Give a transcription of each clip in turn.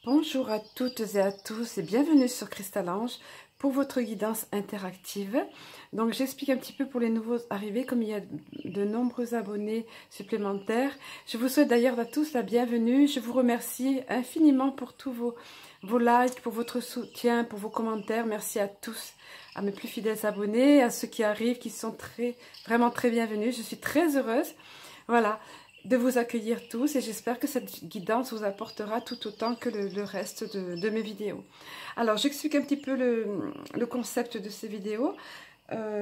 Bonjour à toutes et à tous et bienvenue sur Crystalange pour votre guidance interactive. Donc j'explique un petit peu pour les nouveaux arrivés, comme il y a de nombreux abonnés supplémentaires. Je vous souhaite d'ailleurs à tous la bienvenue. Je vous remercie infiniment pour tous vos likes, pour votre soutien, pour vos commentaires. Merci à tous, à mes plus fidèles abonnés, à ceux qui arrivent, qui sont vraiment très bienvenus. Je suis très heureuse. Voilà, de vous accueillir tous et j'espère que cette guidance vous apportera tout autant que le reste de mes vidéos. Alors, j'explique un petit peu le concept de ces vidéos.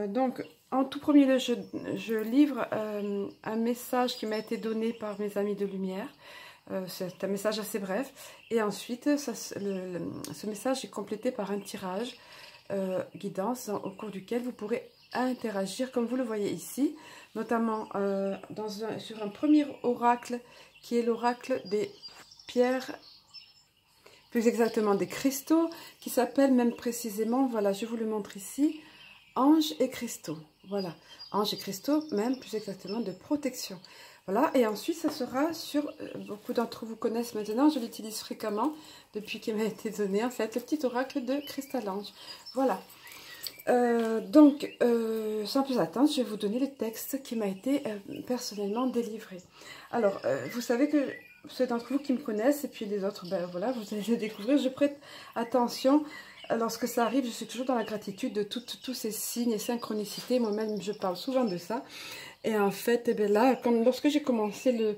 Donc, en tout premier lieu, je livre un message qui m'a été donné par mes amis de lumière. C'est un message assez bref. Et ensuite, ce message est complété par un tirage guidance au cours duquel vous pourrez interagir comme vous le voyez ici, notamment sur un premier oracle qui est l'oracle des pierres, plus exactement des cristaux, qui s'appelle même précisément, voilà, je vous le montre ici, anges et cristaux. Voilà, anges et cristaux, même plus exactement de protection. Voilà, et ensuite ça sera sur, beaucoup d'entre vous connaissent maintenant, je l'utilise fréquemment depuis qu'il m'a été donné, en fait, le petit oracle de Crystalange. Voilà. Sans plus attendre, je vais vous donner le texte qui m'a été personnellement délivré. Alors, vous savez que ceux d'entre vous qui me connaissent, et puis les autres, ben voilà, vous allez le découvrir, je prête attention. Lorsque ça arrive, je suis toujours dans la gratitude de tous ces signes et synchronicités. Moi-même, je parle souvent de ça. Et en fait, eh bien là, lorsque j'ai commencé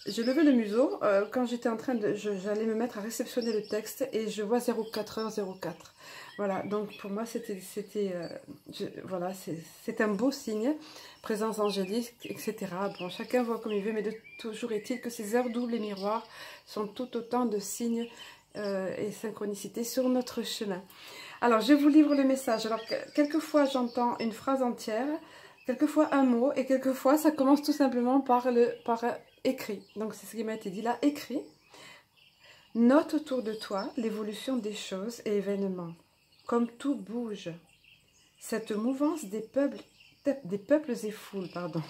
j'ai levé le museau, quand j'étais en train de... J'allais me mettre à réceptionner le texte et je vois 04h04. Voilà, donc pour moi, voilà, c'est un beau signe, présence angélique, etc. Bon, chacun voit comme il veut, mais toujours est-il que ces heures doubles et miroirs sont tout autant de signes et synchronicités sur notre chemin. Alors, je vous livre le message. Alors, quelquefois, j'entends une phrase entière, quelquefois un mot, et quelquefois, ça commence tout simplement par écrit. Donc, c'est ce qui m'a été dit là, écrit. Note autour de toi l'évolution des choses et événements. Comme tout bouge, cette mouvance des peuples et foules, pardon.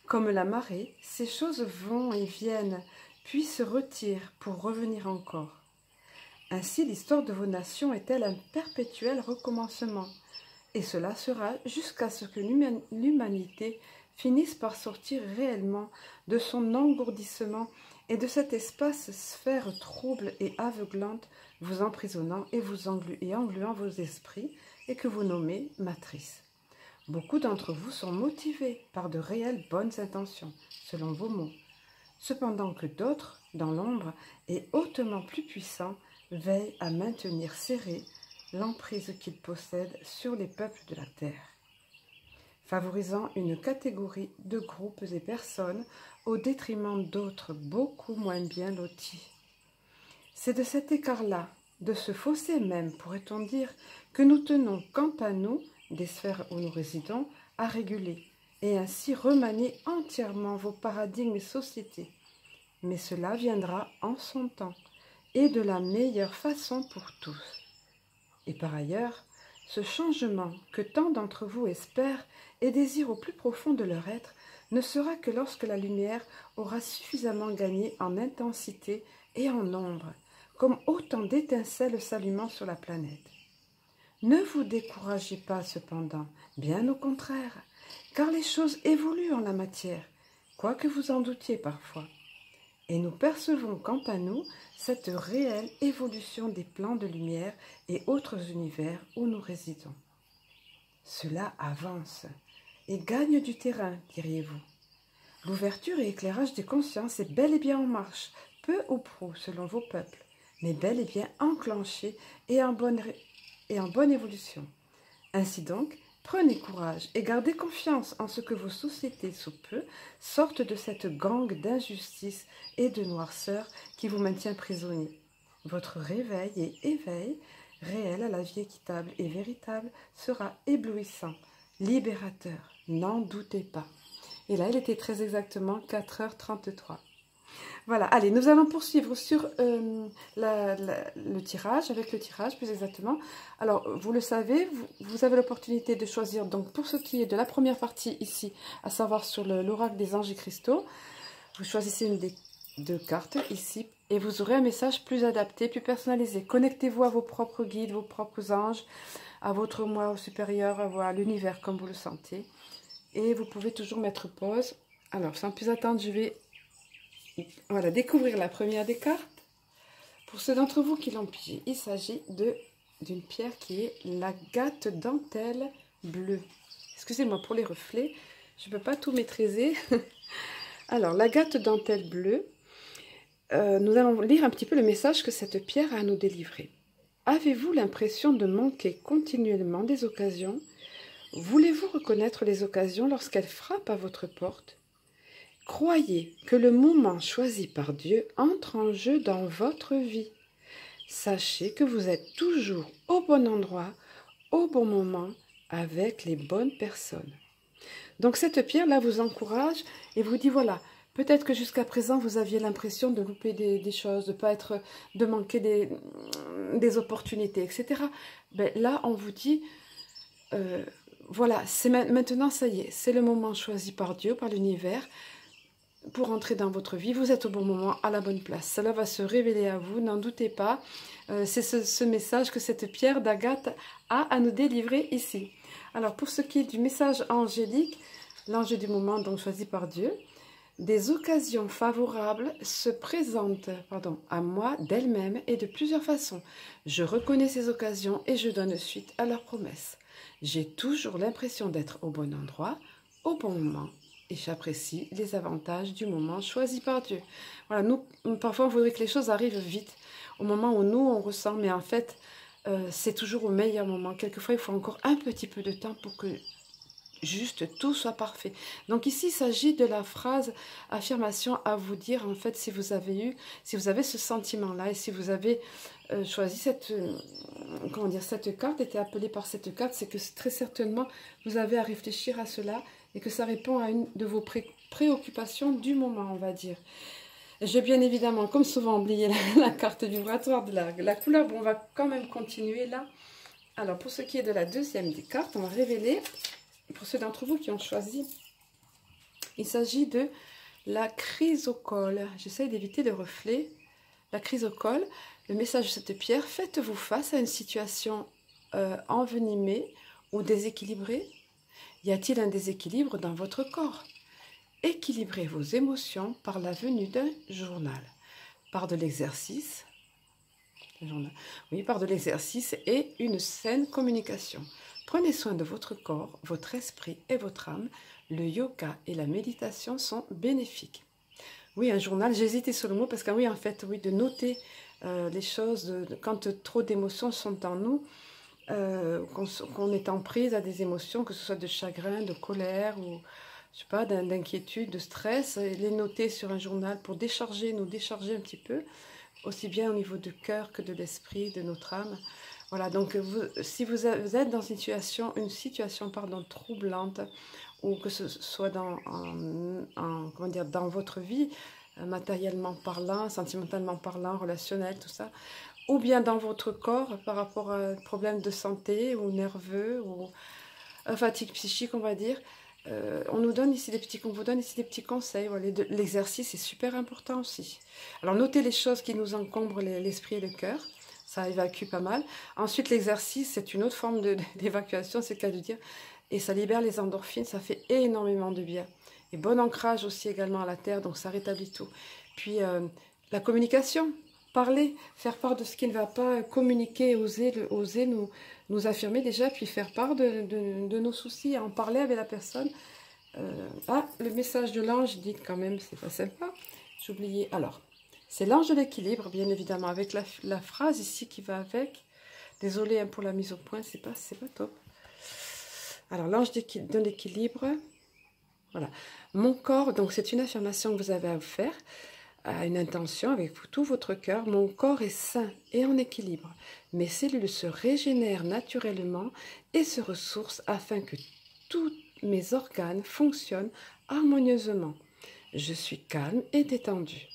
Comme la marée, ces choses vont et viennent, puis se retirent pour revenir encore. Ainsi, l'histoire de vos nations est-elle un perpétuel recommencement. Et cela sera jusqu'à ce que l'humanité finisse par sortir réellement de son engourdissement et de cet espace sphère trouble et aveuglante vous emprisonnant et engluant vos esprits et que vous nommez matrice. Beaucoup d'entre vous sont motivés par de réelles bonnes intentions, selon vos mots, cependant que d'autres, dans l'ombre et hautement plus puissants, veillent à maintenir serrée l'emprise qu'ils possèdent sur les peuples de la terre, favorisant une catégorie de groupes et personnes au détriment d'autres beaucoup moins bien lotis. C'est de cet écart-là, de ce fossé même, pourrait-on dire, que nous tenons, quant à nous, des sphères où nous résidons, à réguler, et ainsi remanier entièrement vos paradigmes et sociétés. Mais cela viendra en son temps, et de la meilleure façon pour tous. Et par ailleurs, ce changement que tant d'entre vous espèrent et désirent au plus profond de leur être ne sera que lorsque la lumière aura suffisamment gagné en intensité et en nombre, comme autant d'étincelles s'allumant sur la planète. Ne vous découragez pas cependant, bien au contraire, car les choses évoluent en la matière, quoique vous en doutiez parfois. Et nous percevons quant à nous cette réelle évolution des plans de lumière et autres univers où nous résidons. Cela avance et gagne du terrain, diriez-vous. L'ouverture et éclairage des consciences est bel et bien en marche, peu ou prou selon vos peuples, mais bel et bien enclenché et en bonne évolution. Ainsi donc, prenez courage et gardez confiance en ce que vos sociétés sous peu sortent de cette gangue d'injustice et de noirceur qui vous maintient prisonnier. Votre réveil et éveil réel à la vie équitable et véritable sera éblouissant, libérateur, n'en doutez pas. Et là, il était très exactement 4h33. Voilà, allez, nous allons poursuivre sur le tirage, avec le tirage plus exactement. Alors, vous le savez, vous avez l'opportunité de choisir, donc pour ce qui est de la première partie ici, à savoir sur l'oracle des anges et cristaux, vous choisissez une des deux cartes ici, et vous aurez un message plus adapté, plus personnalisé. Connectez-vous à vos propres guides, vos propres anges, à votre moi supérieur, à l'univers comme vous le sentez. Et vous pouvez toujours mettre pause. Alors, sans plus attendre, je vais découvrir la première des cartes. Pour ceux d'entre vous qui l'ont pigé, il s'agit d'une pierre qui est l'agate dentelle bleue. Excusez-moi pour les reflets, je ne peux pas tout maîtriser. Alors, l'agate dentelle bleue, nous allons lire un petit peu le message que cette pierre a à nous délivrer. Avez-vous l'impression de manquer continuellement des occasions? Voulez-vous reconnaître les occasions lorsqu'elles frappent à votre porte? Croyez que le moment choisi par Dieu entre en jeu dans votre vie. Sachez que vous êtes toujours au bon endroit, au bon moment, avec les bonnes personnes. Donc cette pierre-là vous encourage et vous dit voilà, peut-être que jusqu'à présent vous aviez l'impression de louper des choses, de manquer des opportunités, etc. Ben, là on vous dit, voilà, maintenant ça y est, c'est le moment choisi par Dieu, par l'univers, pour entrer dans votre vie, vous êtes au bon moment, à la bonne place. Cela va se révéler à vous, n'en doutez pas. C'est ce message que cette pierre d'agate a à nous délivrer ici. Alors, pour ce qui est du message angélique, l'ange du moment, donc choisi par Dieu, des occasions favorables se présentent à moi d'elles-mêmes et de plusieurs façons. Je reconnais ces occasions et je donne suite à leurs promesses. J'ai toujours l'impression d'être au bon endroit, au bon moment, et j'apprécie les avantages du moment choisi par Dieu. Voilà, nous, parfois, on voudrait que les choses arrivent vite, au moment où nous, on ressent, mais en fait, c'est toujours au meilleur moment. Quelquefois, il faut encore un petit peu de temps pour que juste tout soit parfait. Donc ici, il s'agit de la phrase affirmation à vous dire, en fait, si vous avez ce sentiment-là, et si vous avez choisi cette carte, été appelée par cette carte, c'est que très certainement, vous avez à réfléchir à cela, et que ça répond à une de vos préoccupations du moment, on va dire. J'ai bien évidemment, comme souvent, oublié la carte vibratoire de la couleur. Bon, on va quand même continuer là. Alors, pour ce qui est de la deuxième des cartes, on va révéler, pour ceux d'entre vous qui ont choisi, il s'agit de la chrysocole. J'essaie d'éviter le reflet. La chrysocole, le message de cette pierre, faites-vous face à une situation envenimée ou déséquilibrée? Y a-t-il un déséquilibre dans votre corps? Équilibrez vos émotions par la venue d'un journal, par de l'exercice, et une saine communication. Prenez soin de votre corps, votre esprit et votre âme. Le yoga et la méditation sont bénéfiques. Oui, un journal, j'hésitais sur le mot parce que oui, en fait, oui, de noter les choses, quand trop d'émotions sont en nous, qu'on est en prise à des émotions, que ce soit de chagrin, de colère ou je sais pas, d'inquiétude, de stress, et les noter sur un journal pour nous décharger un petit peu, aussi bien au niveau du cœur que de l'esprit, de notre âme. Voilà, donc si vous êtes dans une situation troublante, ou que ce soit dans votre vie, matériellement parlant, sentimentalement parlant, relationnel, tout ça, ou bien dans votre corps par rapport à un problème de santé ou nerveux ou fatigue psychique, on va dire. On vous donne ici des petits conseils. Voilà, l'exercice est super important aussi. Alors, notez les choses qui nous encombrent l'esprit et le cœur. Ça évacue pas mal. Ensuite, l'exercice, c'est une autre forme d'évacuation, c'est le cas de dire. Et ça libère les endorphines, ça fait énormément de bien. Et bon ancrage aussi également à la terre, donc ça rétablit tout. Puis, la communication. Parler, faire part de ce qui ne va pas, communiquer, oser nous affirmer déjà, puis faire part de nos soucis, en parler avec la personne. Le message de l'ange dit quand même, c'est pas sympa, j'ai oublié. Alors, c'est l'ange de l'équilibre, bien évidemment, avec la phrase ici qui va avec. Désolée hein, pour la mise au point, c'est pas top. Alors, l'ange de l'équilibre, voilà. Mon corps, donc c'est une affirmation que vous avez à vous faire, à une intention avec tout votre cœur. Mon corps est sain et en équilibre. Mes cellules se régénèrent naturellement et se ressourcent afin que tous mes organes fonctionnent harmonieusement. Je suis calme et détendue.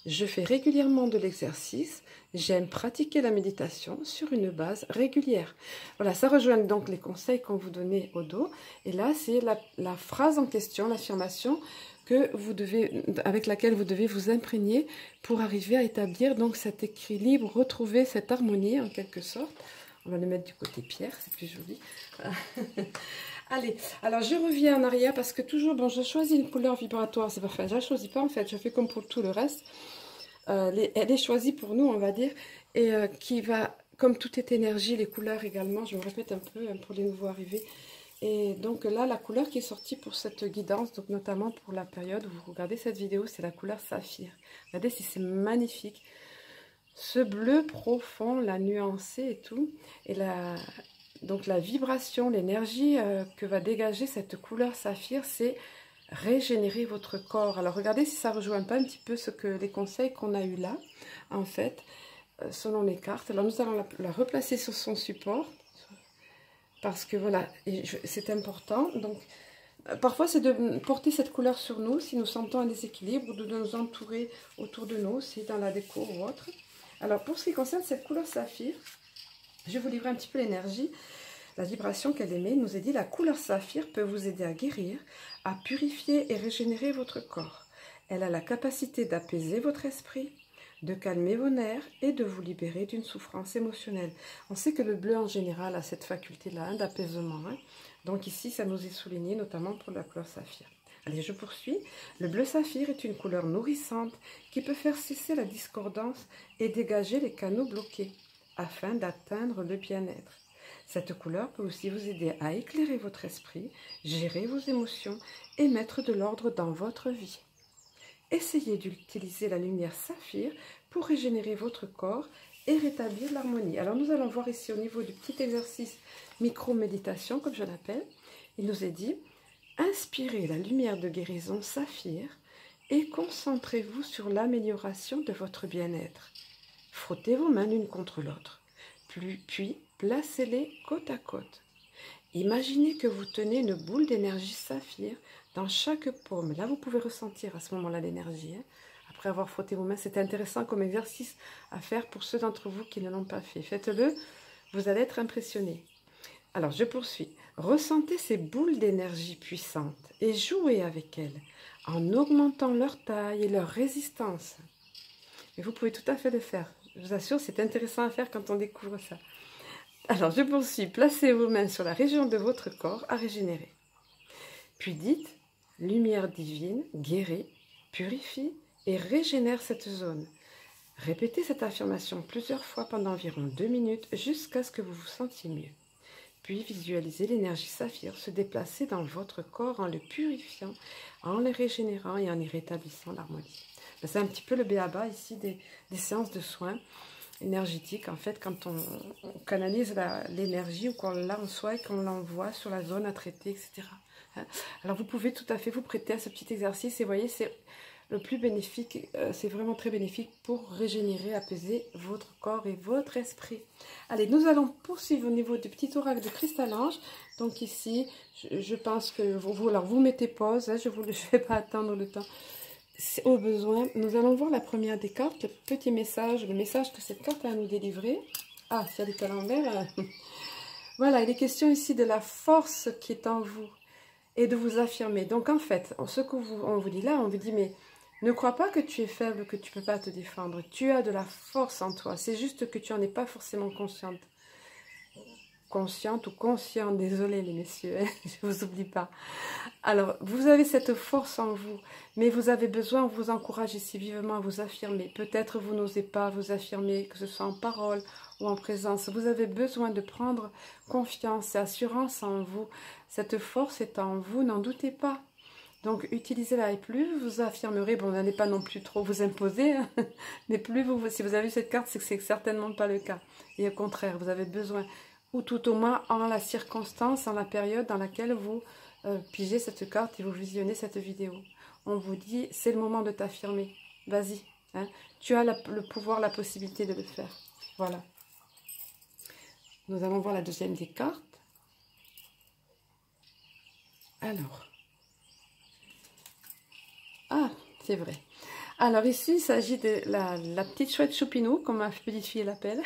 Je fais régulièrement de l'exercice. J'aime pratiquer la méditation sur une base régulière. Voilà, ça rejoint donc les conseils qu'on vous donnait au dos. Et là, c'est la phrase en question, l'affirmation avec laquelle vous devez vous imprégner pour arriver à établir donc cet équilibre, retrouver cette harmonie en quelque sorte. On va le mettre du côté pierre, c'est plus joli. Allez, alors je reviens en arrière parce que toujours, bon, je choisis une couleur vibratoire, c'est pas fait, je la choisis pas en fait, je fais comme pour tout le reste. Elle est choisie pour nous, on va dire, et qui va, comme tout est énergie, les couleurs également, je me répète un peu pour les nouveaux arrivés. Et donc là, la couleur qui est sortie pour cette guidance, donc notamment pour la période où vous regardez cette vidéo, c'est la couleur saphir. Regardez si c'est magnifique. Ce bleu profond, la nuancée et tout, et donc la vibration, l'énergie que va dégager cette couleur saphir, c'est régénérer votre corps. Alors regardez si ça ne rejoint pas un petit peu les conseils qu'on a eu là, en fait, selon les cartes. Alors nous allons la replacer sur son support, parce que voilà, c'est important. Donc parfois c'est de porter cette couleur sur nous, si nous sentons un déséquilibre, ou de nous entourer autour de nous, si dans la déco ou autre. Alors pour ce qui concerne cette couleur saphir, je vais vous livrer un petit peu l'énergie. La vibration qu'elle émet nous est dit, la couleur saphir peut vous aider à guérir, à purifier et régénérer votre corps. Elle a la capacité d'apaiser votre esprit, de calmer vos nerfs et de vous libérer d'une souffrance émotionnelle. On sait que le bleu en général a cette faculté-là d'apaisement. Donc ici, ça nous est souligné notamment pour la couleur saphir. Allez, je poursuis. Le bleu saphir est une couleur nourrissante qui peut faire cesser la discordance et dégager les canaux bloqués afin d'atteindre le bien-être. Cette couleur peut aussi vous aider à éclairer votre esprit, gérer vos émotions et mettre de l'ordre dans votre vie. Essayez d'utiliser la lumière saphir pour régénérer votre corps et rétablir l'harmonie. Alors nous allons voir ici au niveau du petit exercice micro-méditation, comme je l'appelle. Il nous est dit, inspirez la lumière de guérison saphir et concentrez-vous sur l'amélioration de votre bien-être. Frottez vos mains l'une contre l'autre, puis placez-les côte à côte. Imaginez que vous tenez une boule d'énergie saphir dans chaque paume. Là, vous pouvez ressentir à ce moment-là l'énergie. Après avoir frotté vos mains, c'est intéressant comme exercice à faire pour ceux d'entre vous qui ne l'ont pas fait. Faites-le, vous allez être impressionnés. Alors, je poursuis. Ressentez ces boules d'énergie puissantes et jouez avec elles en augmentant leur taille et leur résistance. Et vous pouvez tout à fait le faire. Je vous assure, c'est intéressant à faire quand on découvre ça. Alors, je poursuis. Placez vos mains sur la région de votre corps à régénérer. Puis dites, lumière divine, guéris, purifie et régénère cette zone. Répétez cette affirmation plusieurs fois pendant environ 2 minutes jusqu'à ce que vous vous sentiez mieux. Puis visualisez l'énergie saphir se déplacer dans votre corps en le purifiant, en le régénérant et en y rétablissant l'harmonie. C'est un petit peu le b.a.-ba ici des séances de soins énergétiques. En fait, quand on canalise l'énergie ou qu'on l'a en soi et qu'on l'envoie sur la zone à traiter, etc. Alors vous pouvez tout à fait vous prêter à ce petit exercice et voyez, c'est le plus bénéfique, c'est vraiment très bénéfique pour régénérer, apaiser votre corps et votre esprit. Allez, nous allons poursuivre au niveau du petit oracle de Cristal-Ange. Donc ici, je pense que vous mettez pause, je ne vais pas attendre le temps. Au besoin, nous allons voir la première des cartes, le petit message, le message que cette carte a à nous délivrer. Ah, si elle est à l'envers. Voilà, il est question ici de la force qui est en vous et de vous affirmer. Donc en fait, ce qu'on vous dit là, on vous dit, mais ne crois pas que tu es faible, que tu ne peux pas te défendre. Tu as de la force en toi. C'est juste que tu n'en es pas forcément consciente. Consciente ou conscient, désolé les messieurs, je ne vous oublie pas. Alors, vous avez cette force en vous, mais vous avez besoin, on vous encourage ici vivement à vous affirmer. Peut-être vous n'osez pas vous affirmer, que ce soit en parole ou en présence. Vous avez besoin de prendre confiance et assurance en vous. Cette force est en vous, n'en doutez pas. Donc, utilisez-la et plus vous affirmerez, bon, n'allez pas non plus trop vous imposer, hein, mais plus si vous avez cette carte, c'est que c'est certainement pas le cas. Et au contraire, vous avez besoin, ou tout au moins en la circonstance, en la période dans laquelle vous pigez cette carte et vous visionnez cette vidéo. On vous dit, c'est le moment de t'affirmer, vas-y, hein, tu as le pouvoir, la possibilité de le faire. Voilà. Nous allons voir la deuxième des cartes. Alors... Ah, c'est vrai. Alors ici, il s'agit de la petite chouette choupinou, comme ma petite fille l'appelle.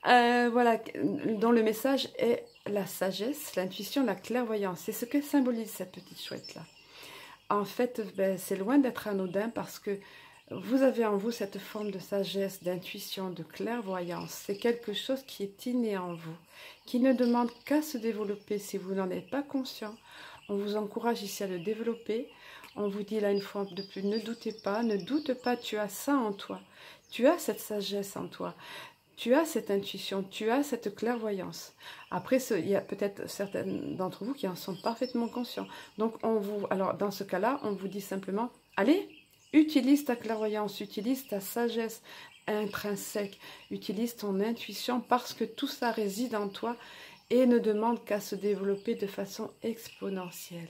Voilà, dont le message est la sagesse, l'intuition, la clairvoyance. C'est ce que symbolise cette petite chouette-là. en fait, ben, c'est loin d'être anodin parce que vous avez en vous cette forme de sagesse, d'intuition, de clairvoyance. C'est quelque chose qui est inné en vous, qui ne demande qu'à se développer si vous n'en êtes pas conscient. On vous encourage ici à le développer. On vous dit là une fois de plus, ne doutez pas, ne doute pas, tu as ça en toi. Tu as cette sagesse en toi. Tu as cette intuition, tu as cette clairvoyance. Après, il y a peut-être certains d'entre vous qui en sont parfaitement conscients. Donc, alors dans ce cas-là, on vous dit simplement, allez, utilise ta clairvoyance, utilise ta sagesse intrinsèque, utilise ton intuition parce que tout ça réside en toi et ne demande qu'à se développer de façon exponentielle.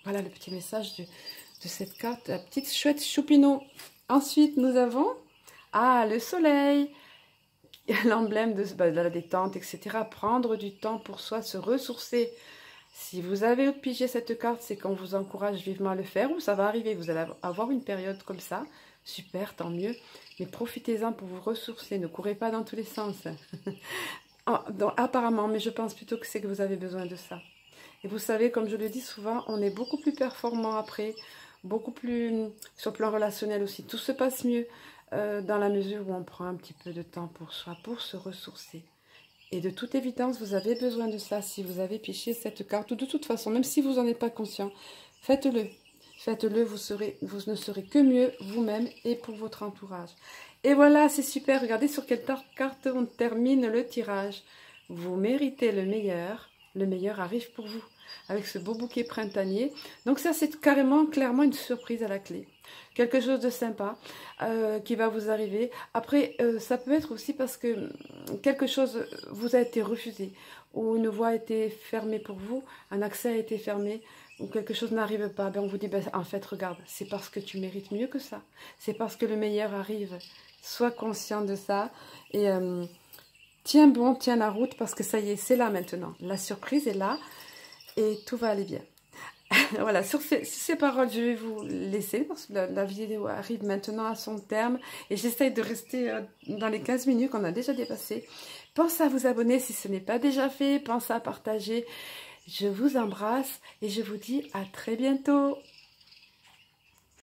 Voilà le petit message de cette carte, la petite chouette choupinou. Ensuite, nous avons le soleil, l'emblème de la détente, etc. Prendre du temps pour soi, se ressourcer. Si vous avez pigé cette carte, c'est qu'on vous encourage vivement à le faire, ou ça va arriver, vous allez avoir une période comme ça, super, tant mieux, mais profitez-en pour vous ressourcer, ne courez pas dans tous les sens. Apparemment, mais je pense plutôt que c'est que vous avez besoin de ça. Et vous savez, comme je le dis souvent, on est beaucoup plus performant après, beaucoup plus sur le plan relationnel aussi, tout se passe mieux dans la mesure où on prend un petit peu de temps pour soi, pour se ressourcer. Et de toute évidence, vous avez besoin de ça si vous avez piché cette carte. Ou de toute façon, même si vous n'en êtes pas conscient, faites-le. Faites-le, vous ne serez que mieux vous-même et pour votre entourage. Et voilà, c'est super. Regardez sur quelle carte on termine le tirage. Vous méritez le meilleur. Le meilleur arrive pour vous. Avec ce beau bouquet printanier. Donc ça, c'est clairement une surprise à la clé. Quelque chose de sympa qui va vous arriver. Après, ça peut être aussi parce que quelque chose vous a été refusé, ou une voie a été fermée pour vous, un accès a été fermé, ou quelque chose n'arrive pas. Ben, on vous dit, ben, en fait, regarde, c'est parce que tu mérites mieux que ça. C'est parce que le meilleur arrive. Sois conscient de ça et tiens bon, tiens la route parce que ça y est, c'est là maintenant. La surprise est là et tout va aller bien. Voilà, sur ces paroles, je vais vous laisser parce que la vidéo arrive maintenant à son terme et j'essaye de rester dans les 15 minutes qu'on a déjà dépassé. Pensez à vous abonner si ce n'est pas déjà fait, pensez à partager. Je vous embrasse et je vous dis à très bientôt.